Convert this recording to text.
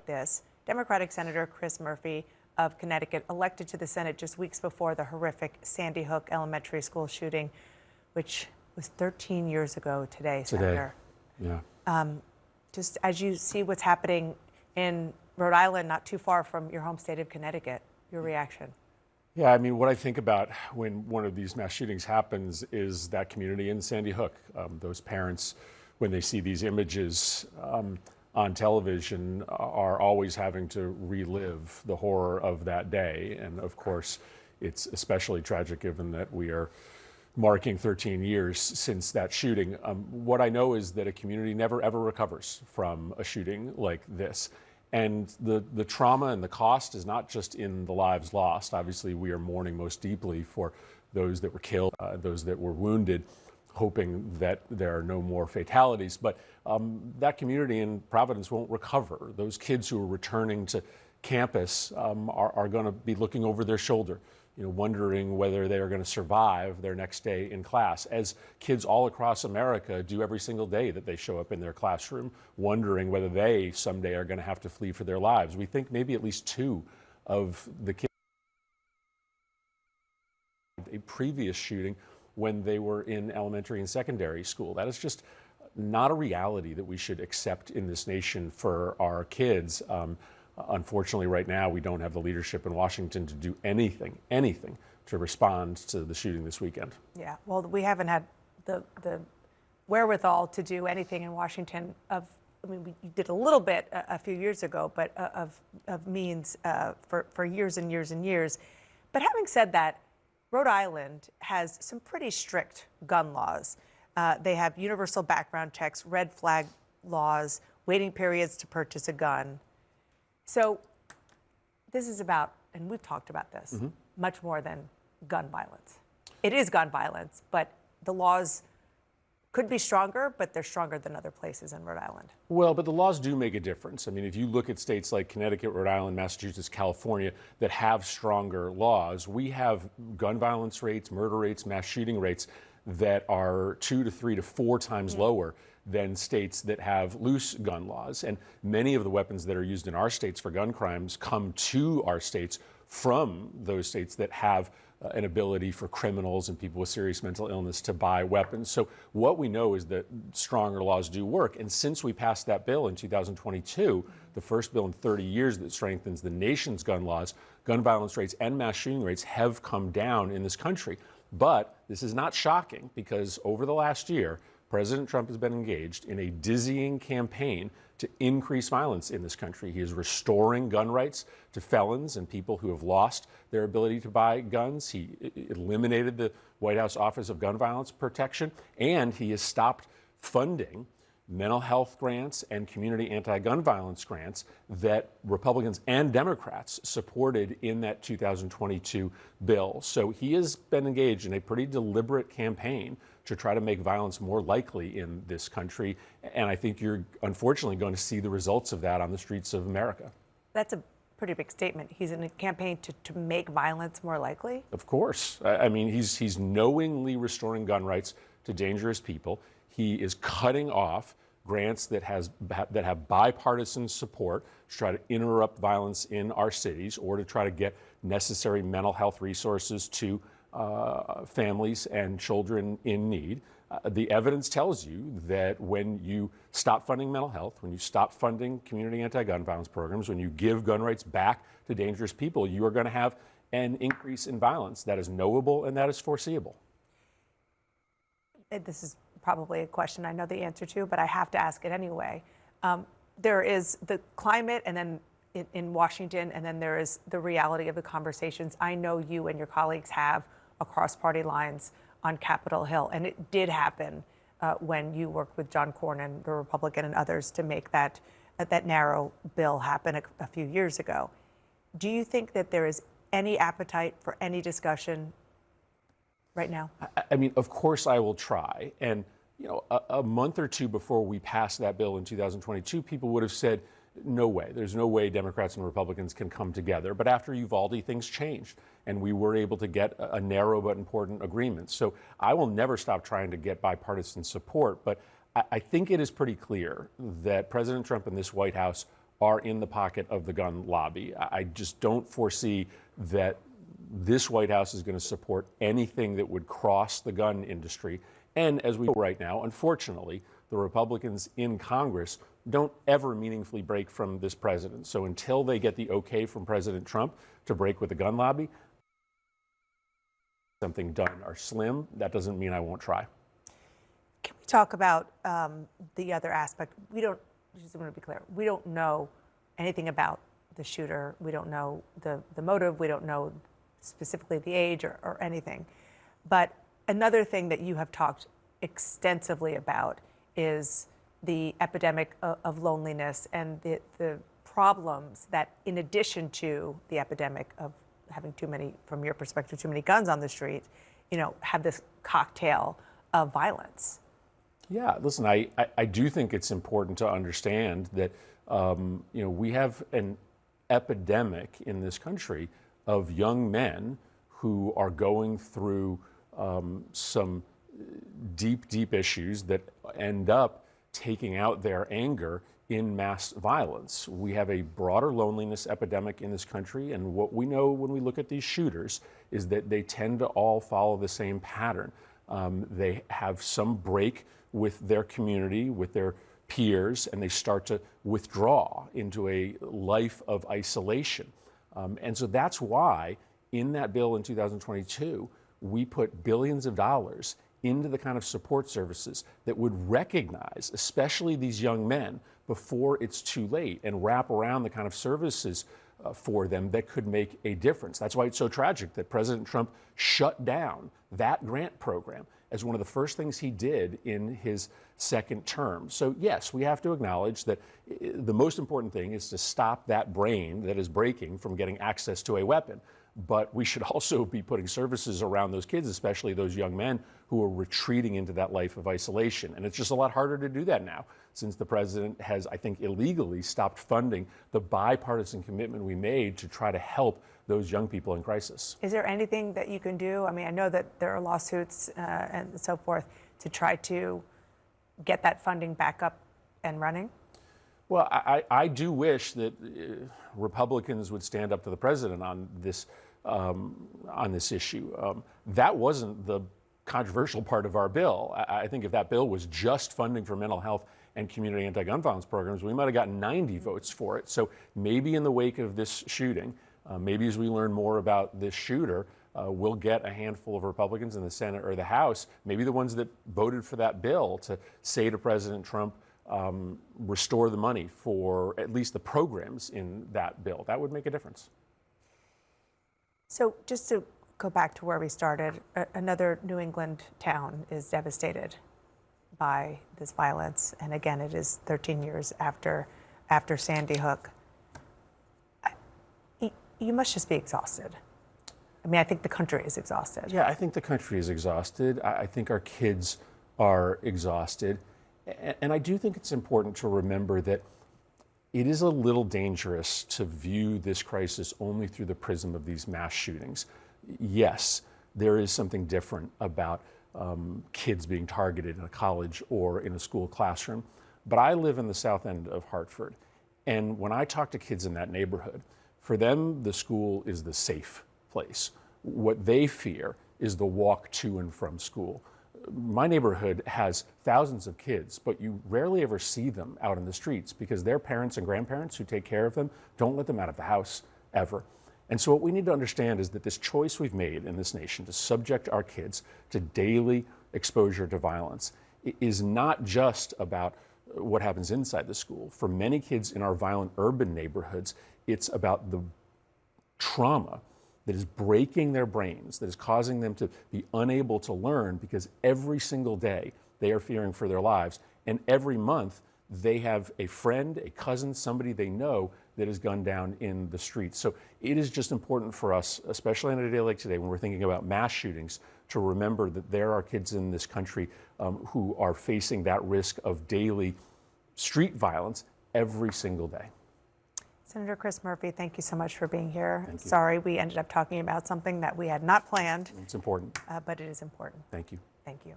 this. Democratic Senator Chris Murphy of Connecticut, elected to the Senate just weeks before the horrific Sandy Hook Elementary School shooting, which was 13 years ago today, Senator. Yeah. Just as you see what's happening in Rhode Island, not too far from your home state of Connecticut, your reaction? Yeah, I mean, what I think about when one of these mass shootings happens is that community in Sandy Hook. Those parents, when they see these images on television, are always having to relive the horror of that day. And of course, it's especially tragic given that we are marking 13 years since that shooting. What I know is that a community never ever recovers from a shooting like this. And the trauma and the cost is not just in the lives lost. Obviously, we are mourning most deeply for those that were killed, those that were wounded, hoping that there are no more fatalities. But that community in Providence won't recover. Those kids who are returning to campus are going to be looking over their shoulder, wondering whether they are going to survive their next day in class, as kids all across America do every single day that they show up in their classroom, wondering whether they someday are going to have to flee for their lives. We think maybe at least 2 of the kids a previous shooting when they were in elementary and secondary school. That is just not a reality that we should accept in this nation for our kids. Unfortunately, right now, we don't have the leadership in Washington to do anything to respond to the shooting this weekend. Yeah, well, we haven't had the wherewithal to do anything in Washington we did a little bit a few years ago, but of means for years and years and years. But having said that, Rhode Island has some pretty strict gun laws. They have universal background checks, red flag laws, waiting periods to purchase a gun. So this is about, and we've talked about this, much more than gun violence. It is gun violence, but the laws could be stronger, but they're stronger than other places in Rhode Island. Well, but the laws do make a difference. I mean, if you look at states like Connecticut, Rhode Island, Massachusetts, California that have stronger laws, we have gun violence rates, murder rates, mass shooting rates that are 2 to 3 to 4 times lower than states that have loose gun laws. And many of the weapons that are used in our states for gun crimes come to our states from those states that have an ability for criminals and people with serious mental illness to buy weapons. So what we know is that stronger laws do work. And since we passed that bill in 2022, the first bill in 30 years that strengthens the nation's gun laws, gun violence rates and mass shooting rates have come down in this country. But this is not shocking because over the last year, President Trump has been engaged in a dizzying campaign to increase violence in this country. He is restoring gun rights to felons and people who have lost their ability to buy guns. He eliminated the White House Office of Gun Violence Protection, and he has stopped funding mental health grants and community anti-gun violence grants that Republicans and Democrats supported in that 2022 bill. So he has been engaged in a pretty deliberate campaign to try to make violence more likely in this country. And I think you're unfortunately going to see the results of that on the streets of America. That's a pretty big statement. He's in a campaign to make violence more likely? Of course. I mean, he's knowingly restoring gun rights to dangerous people. He is cutting off grants that have bipartisan support to try to interrupt violence in our cities or to try to get necessary mental health resources to families and children in need. The evidence tells you that when you stop funding mental health, when you stop funding community anti-gun violence programs, when you give gun rights back to dangerous people, you are going to have an increase in violence that is knowable and that is foreseeable. This is probably a question I know the answer to, but I have to ask it anyway. There is the climate and then in Washington, and then there is the reality of the conversations I know you and your colleagues have across party lines on Capitol Hill. And it did happen when you worked with John Cornyn, the Republican, and others to make that narrow bill happen a few years ago. Do you think that there is any appetite for any discussion right now? I mean, of course I will try. And, a month or two before we passed that bill in 2022, people would have said, no way. There's no way Democrats and Republicans can come together. But after Uvalde, things changed, and we were able to get a narrow but important agreement. So I will never stop trying to get bipartisan support. But I think it is pretty clear that President Trump and this White House are in the pocket of the gun lobby. I just don't foresee that this White House is going to support anything that would cross the gun industry. And as we know right now, unfortunately, the Republicans in Congress don't ever meaningfully break from this president. So until they get the okay from President Trump to break with the gun lobby, something done are slim. That doesn't mean I won't try. Can we talk about the other aspect? Just want to be clear, we don't know anything about the shooter. We don't know the motive. We don't know specifically the age or anything. But another thing that you have talked extensively about is the epidemic of loneliness and the problems that, in addition to the epidemic of having too many, from your perspective, too many guns on the street, have this cocktail of violence. Yeah, listen, I do think it's important to understand that we have an epidemic in this country of young men who are going through some deep issues that end up taking out their anger in mass violence. We have a broader loneliness epidemic in this country, and what we know when we look at these shooters is that they tend to all follow the same pattern. They have some break with their community, with their peers, and they start to withdraw into a life of isolation. And so that's why in that bill in 2022, we put billions of dollars into the kind of support services that would recognize, especially these young men, before it's too late, and wrap around the kind of services for them that could make a difference. That's why it's so tragic that President Trump shut down that grant program as one of the first things he did in his second term. So yes, we have to acknowledge that the most important thing is to stop that brain that is breaking from getting access to a weapon. But we should also be putting services around those kids, especially those young men who are retreating into that life of isolation. And it's just a lot harder to do that now, since the president has, I think, illegally stopped funding the bipartisan commitment we made to try to help those young people in crisis. Is there anything that you can do? I mean, I know that there are lawsuits and so forth to try to get that funding back up and running. Well, I do wish that Republicans would stand up to the president on this issue. That wasn't the controversial part of our bill. I think if that bill was just funding for mental health and community anti-gun violence programs, we might have gotten 90 votes for it. So maybe in the wake of this shooting, maybe as we learn more about this shooter, we'll get a handful of Republicans in the Senate or the House, maybe the ones that voted for that bill, to say to President Trump, restore the money for at least the programs in that bill. That would make a difference. So just to go back to where we started, another New England town is devastated by this violence. And again, it is 13 years after Sandy Hook. You must just be exhausted. I mean, I think the country is exhausted. Yeah, I think the country is exhausted. I think our kids are exhausted. And I do think it's important to remember that it is a little dangerous to view this crisis only through the prism of these mass shootings. Yes, there is something different about kids being targeted in a college or in a school classroom. But I live in the south end of Hartford. And when I talk to kids in that neighborhood, for them, the school is the safe place. What they fear is the walk to and from school. My neighborhood has thousands of kids, but you rarely ever see them out in the streets because their parents and grandparents who take care of them don't let them out of the house ever. And so what we need to understand is that this choice we've made in this nation to subject our kids to daily exposure to violence is not just about what happens inside the school. For many kids in our violent urban neighborhoods, it's about the trauma that is breaking their brains, that is causing them to be unable to learn because every single day they are fearing for their lives. And every month they have a friend, a cousin, somebody they know that is gunned down in the streets. So it is just important for us, especially on a day like today when we're thinking about mass shootings, to remember that there are kids in this country who are facing that risk of daily street violence every single day. Senator Chris Murphy, thank you so much for being here. Thank you. Sorry, we ended up talking about something that we had not planned. It's important. But it is important. Thank you. Thank you.